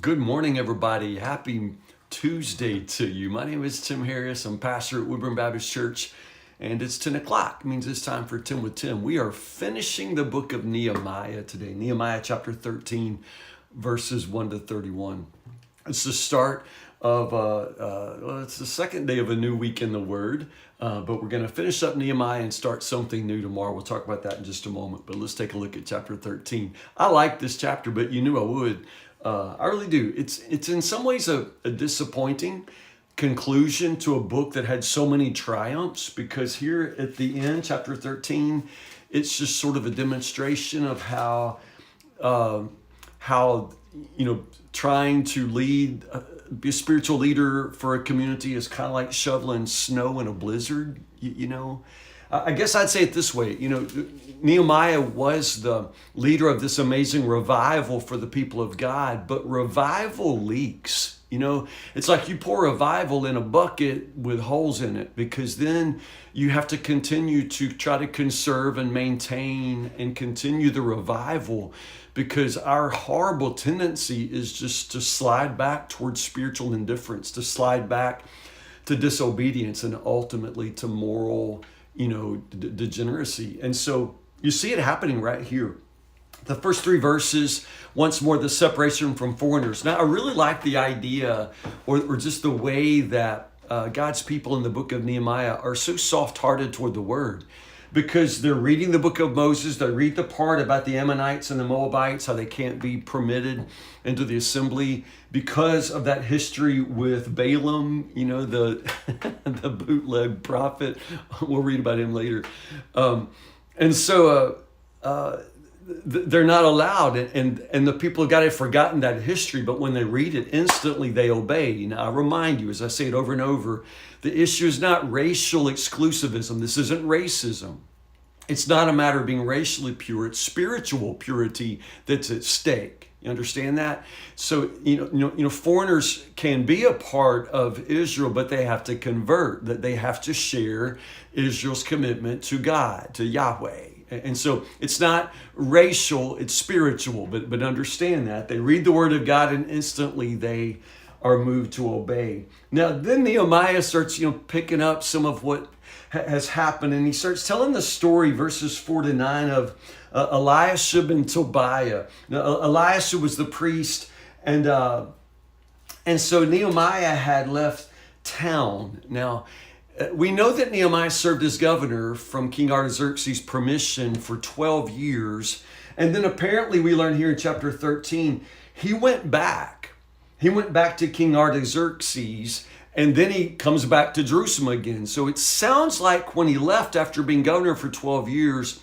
Good morning, everybody. Happy Tuesday to you. My name is Tim Harris. I'm pastor at Woodburn Baptist Church, and it's 10 o'clock. It means it's time for 10 with Tim. We are finishing the book of Nehemiah today. Nehemiah chapter 13, verses 1 to 31. It's the start of, it's the second day of a new week in the Word, but we're going to finish up Nehemiah and start something new tomorrow. We'll talk about that in just a moment, but let's take a look at chapter 13. I like this chapter, but you knew I would. I really do. It's in some ways a disappointing conclusion to a book that had so many triumphs, because here at the end, chapter 13, it's just sort of a demonstration of how trying to lead, be a spiritual leader for a community is kind of like shoveling snow in a blizzard. I guess I'd say it this way. Nehemiah was the leader of this amazing revival for the people of God, but revival leaks. It's like you pour revival in a bucket with holes in it, because then you have to continue to try to conserve and maintain and continue the revival, because our horrible tendency is just to slide back towards spiritual indifference, to slide back to disobedience, and ultimately to moral degeneracy. And so you see it happening right here. The first three verses, once more, the separation from foreigners. Now, I really like the idea or just the way that God's people in the book of Nehemiah are so soft-hearted toward the word, because they're reading the book of Moses. They read the part about the Ammonites and the Moabites, how they can't be permitted into the assembly because of that history with Balaam, the the bootleg prophet. We'll read about him later. They're not allowed, and the people have got to have forgotten that history, but when they read it, instantly they obey. Now, I remind you, as I say it over and over, the issue is not racial exclusivism. This isn't racism. It's not a matter of being racially pure. It's spiritual purity that's at stake. You understand that? So, foreigners can be a part of Israel, but they have to convert, that they have to share Israel's commitment to God, to Yahweh. And so it's not racial, it's spiritual, but understand that. They read the word of God and instantly they are moved to obey. Now, then Nehemiah starts, picking up some of what has happened, and he starts telling the story, verses 4 to 9, of Eliashib and Tobiah. Now, Eliashib was the priest, and so Nehemiah had left town. Now, we know that Nehemiah served as governor from King Artaxerxes' permission for 12 years. And then apparently we learn here in chapter 13, he went back. He went back to King Artaxerxes, and then he comes back to Jerusalem again. So it sounds like when he left after being governor for 12 years,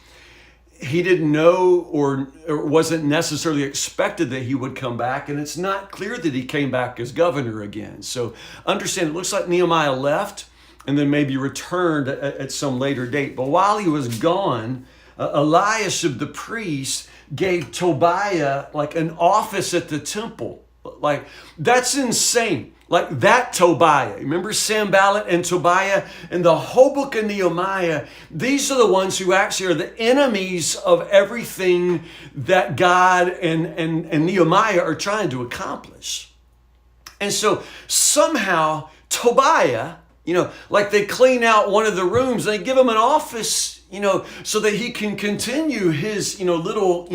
he didn't know or wasn't necessarily expected that he would come back. And it's not clear that he came back as governor again. So understand, it looks like Nehemiah left and then maybe returned at some later date. But while he was gone, Eliashib the priest gave Tobiah like an office at the temple. Like, that's insane. Like that Tobiah. Remember Sanballat and Tobiah? And the whole book of Nehemiah, these are the ones who actually are the enemies of everything that God and Nehemiah are trying to accomplish. And so somehow Tobiah, like they clean out one of the rooms, they give him an office, so that he can continue his, little,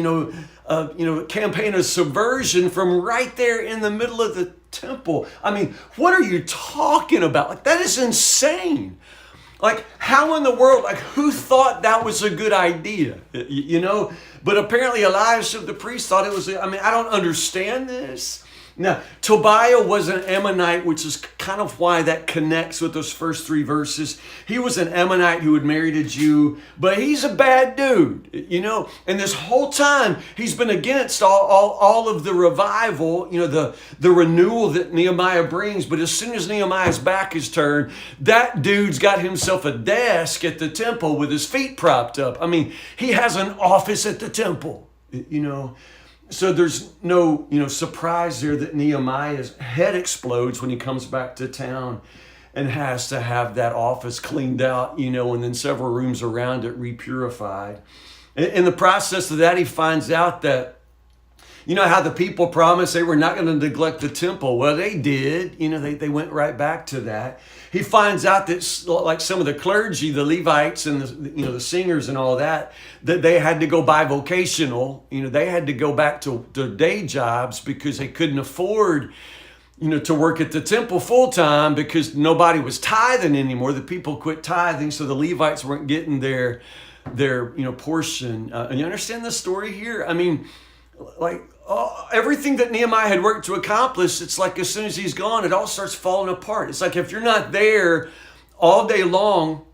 campaign of subversion from right there in the middle of the temple. I mean, what are you talking about? Like, that is insane. Like, how in the world, like, who thought that was a good idea? But apparently Eliashib the priest thought it was, I don't understand this. Now, Tobiah was an Ammonite, which is kind of why that connects with those first three verses. He was an Ammonite who had married a Jew, but he's a bad dude, And this whole time, he's been against all of the revival, the renewal that Nehemiah brings. But as soon as Nehemiah's back is turned, that dude's got himself a desk at the temple with his feet propped up. He has an office at the temple, So there's no, surprise there that Nehemiah's head explodes when he comes back to town and has to have that office cleaned out, and then several rooms around it repurified. In the process of that, he finds out that, You know how the people promised they were not going to neglect the temple. Well, they did. You know, they went right back to that. He finds out that, like some of the clergy, the Levites and the singers and all that they had to go bivocational. You know, they had to go back to their day jobs because they couldn't afford, to work at the temple full time because nobody was tithing anymore. The people quit tithing, so the Levites weren't getting their portion. And you understand the story here? I mean, like everything that Nehemiah had worked to accomplish, it's like as soon as he's gone, it all starts falling apart. It's like if you're not there all day long,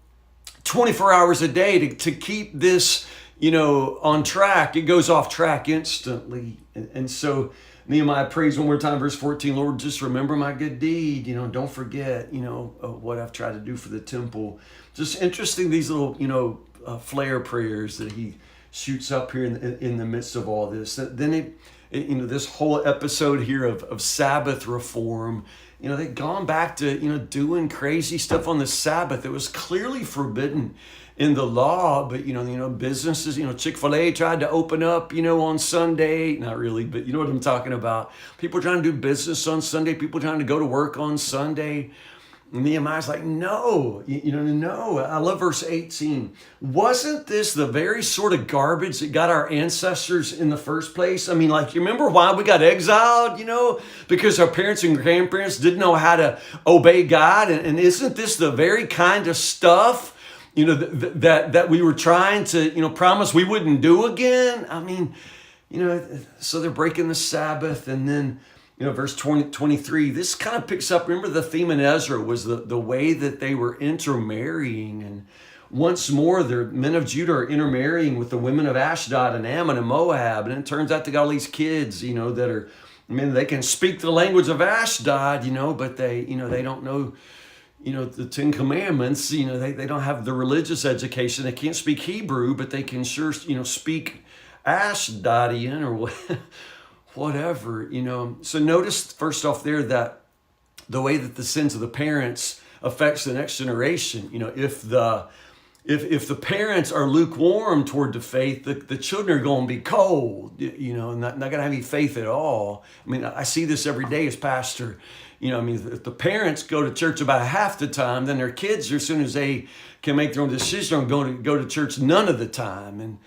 24 hours a day to keep this, on track, it goes off track instantly. And so Nehemiah prays one more time, verse 14, Lord, just remember my good deed. Don't forget, what I've tried to do for the temple. Just interesting, these little, flare prayers that he shoots up here in the midst of all this. Then this whole episode here of Sabbath reform, they'd gone back to, doing crazy stuff on the Sabbath. It was clearly forbidden in the law, but, businesses, Chick-fil-A tried to open up, on Sunday. Not really, but you know what I'm talking about. People trying to do business on Sunday, people trying to go to work on Sunday. Nehemiah's like, no, no. I love verse 18. Wasn't this the very sort of garbage that got our ancestors in the first place? I mean, like, you remember why we got exiled, because our parents and grandparents didn't know how to obey God. And isn't this the very kind of stuff, that we were trying to, promise we wouldn't do again? I mean, so they're breaking the Sabbath. And then, verse 23, this kind of picks up, remember the theme in Ezra was the way that they were intermarrying. And once more, the men of Judah are intermarrying with the women of Ashdod and Ammon and Moab. And it turns out they got all these kids, that are, they can speak the language of Ashdod, but they don't know, the Ten Commandments. They don't have the religious education. They can't speak Hebrew, but they can sure, speak Ashdodian or whatever, So notice first off there that the way that the sins of the parents affects the next generation. If the parents are lukewarm toward the faith, the children are going to be cold, and not going to have any faith at all. I see this every day as pastor. If the parents go to church about half the time, then their kids, as soon as they can make their own decision, are going to go to church none of the time.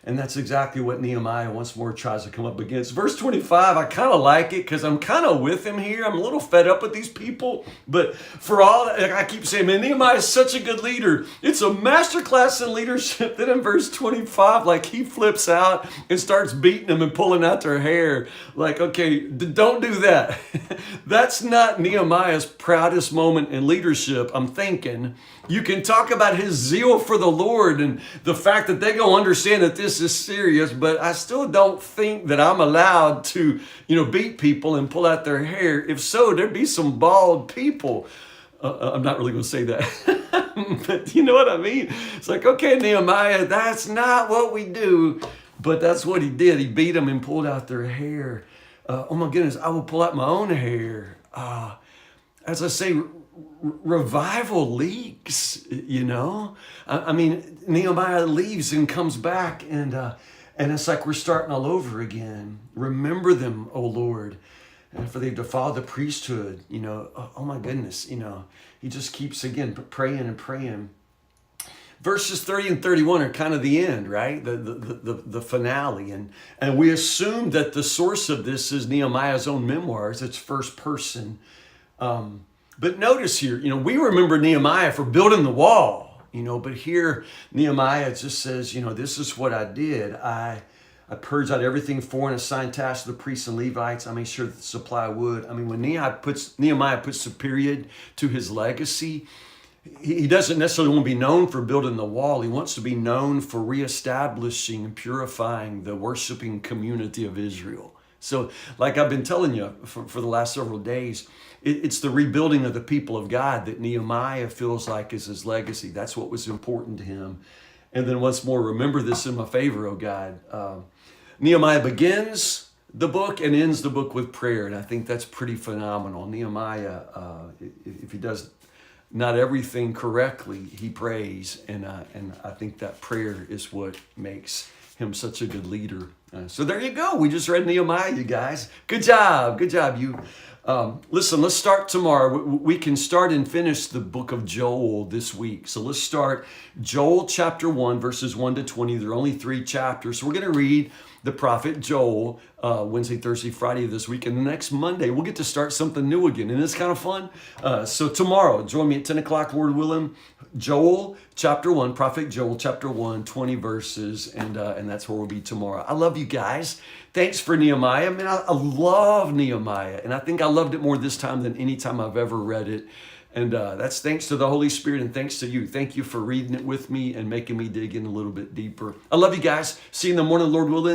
And that's exactly what Nehemiah once more tries to come up against. Verse 25, I kind of like it because I'm kind of with him here. I'm a little fed up with these people. But for all that, I keep saying, man, Nehemiah is such a good leader. It's a masterclass in leadership. Then in verse 25, like he flips out and starts beating them and pulling out their hair. Like, okay, don't do that. That's not Nehemiah's proudest moment in leadership, I'm thinking. You can talk about his zeal for the Lord and the fact that they're going to understand that this is serious, but I still don't think that I'm allowed to, beat people and pull out their hair. If so, there'd be some bald people. I'm not really going to say that, but you know what I mean? It's like, okay, Nehemiah, that's not what we do, but that's what he did. He beat them and pulled out their hair. Oh my goodness, I will pull out my own hair. As I say, revival leaks, Nehemiah leaves and comes back and it's like we're starting all over again. Remember them, O Lord, and for they've defiled the priesthood, oh my goodness, he just keeps again praying and praying. Verses 30 and 31 are kind of the end, right? The finale. And we assume that the source of this is Nehemiah's own memoirs. It's first person. But notice here, we remember Nehemiah for building the wall, but here Nehemiah just says, this is what I did. I purged out everything foreign, assigned tasks to the priests and Levites. I made sure that the supply wood. When Nehemiah puts a period to his legacy, he doesn't necessarily want to be known for building the wall. He wants to be known for reestablishing and purifying the worshiping community of Israel. So like I've been telling you for the last several days, it's the rebuilding of the people of God that Nehemiah feels like is his legacy. That's what was important to him. And then once more, remember this in my favor, oh God. Nehemiah begins the book and ends the book with prayer. And I think that's pretty phenomenal. Nehemiah, if he does not everything correctly, he prays. And I think that prayer is what makes him such a good leader. So there you go. We just read Nehemiah, you guys. Good job. Good job. Listen, let's start tomorrow. We can start and finish the book of Joel this week. So let's start Joel chapter 1, verses 1 to 20. There are only 3 chapters. So we're going to read the prophet Joel Wednesday, Thursday, Friday of this week. And the next Monday, we'll get to start something new again. And it's kind of fun. So tomorrow, join me at 10 o'clock, Lord willing. Joel chapter 1, prophet Joel chapter 1, 20 verses. And that's where we'll be tomorrow. I love you guys. Thanks for Nehemiah. Man, I love Nehemiah. And I think I loved it more this time than any time I've ever read it. And that's thanks to the Holy Spirit and thanks to you. Thank you for reading it with me and making me dig in a little bit deeper. I love you guys. See you in the morning, Lord willing.